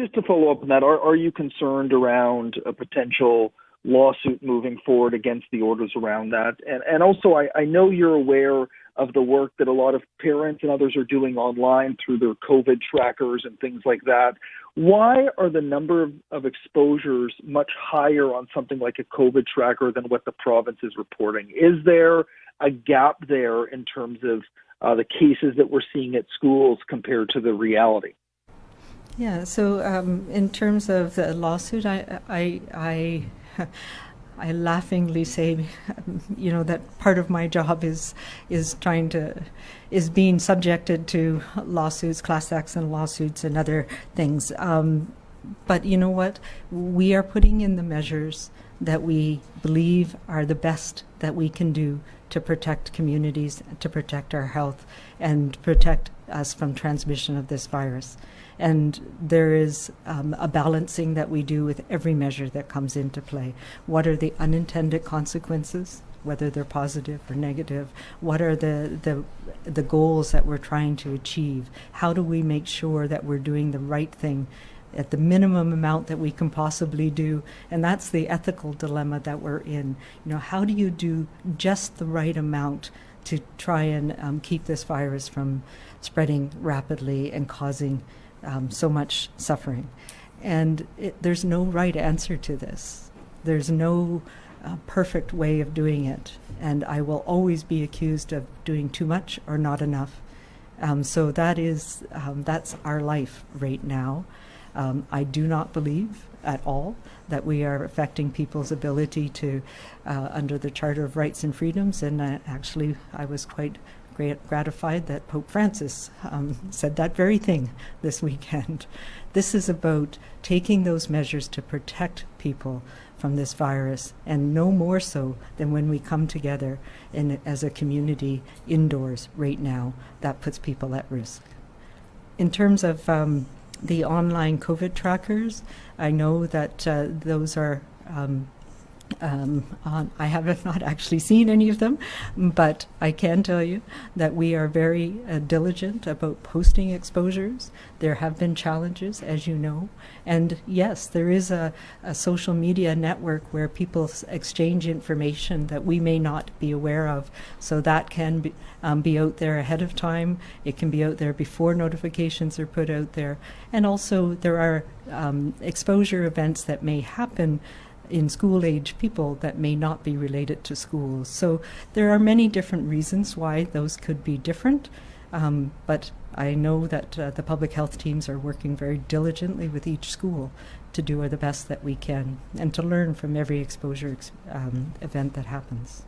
just to follow up on that, are you concerned around a potential lawsuit moving forward against the orders around that? And also, I know you're aware of the work that a lot of parents and others are doing online through their COVID trackers and things like that. Why are the number of exposures much higher on something like a COVID tracker than what the province is reporting? Is there a gap there in terms of the cases that we're seeing at schools compared to the reality? Yeah, so in terms of the lawsuit, I laughingly say, that part of my job is being subjected to lawsuits, class action lawsuits, and other things. But you know what? We are putting in the measures that we believe are the best that we can do to protect communities, to protect our health, and protect us from transmission of this virus. And there is a balancing that we do with every measure that comes into play. What are the unintended consequences, whether they're positive or negative? What are the goals that we're trying to achieve? How do we make sure that we're doing the right thing at the minimum amount that we can possibly do? And that's the ethical dilemma that we're in. How do you do just the right amount to try and keep this virus from spreading rapidly and causing so much suffering? And there's no right answer to this. There's no perfect way of doing it. And I will always be accused of doing too much or not enough. So that's our life right now. I do not believe at all that we are affecting people's ability to, under the Charter of Rights and Freedoms, and actually I was quite gratified that Pope Francis said that very thing this weekend. This is about taking those measures to protect people from this virus, and no more so than when we come together as a community indoors right now. That puts people at risk. In terms of the online COVID trackers, I know that those are I have not actually seen any of them, but I can tell you that we are very diligent about posting exposures. There have been challenges, as you know, and yes, there is a social media network where people exchange information that we may not be aware of, so that can be out there ahead of time. It can be out there before notifications are put out there, and also there are exposure events that may happen in school-age people that may not be related to schools. So there are many different reasons why those could be different, but I know that the public health teams are working very diligently with each school to do the best that we can and to learn from every exposure event that happens.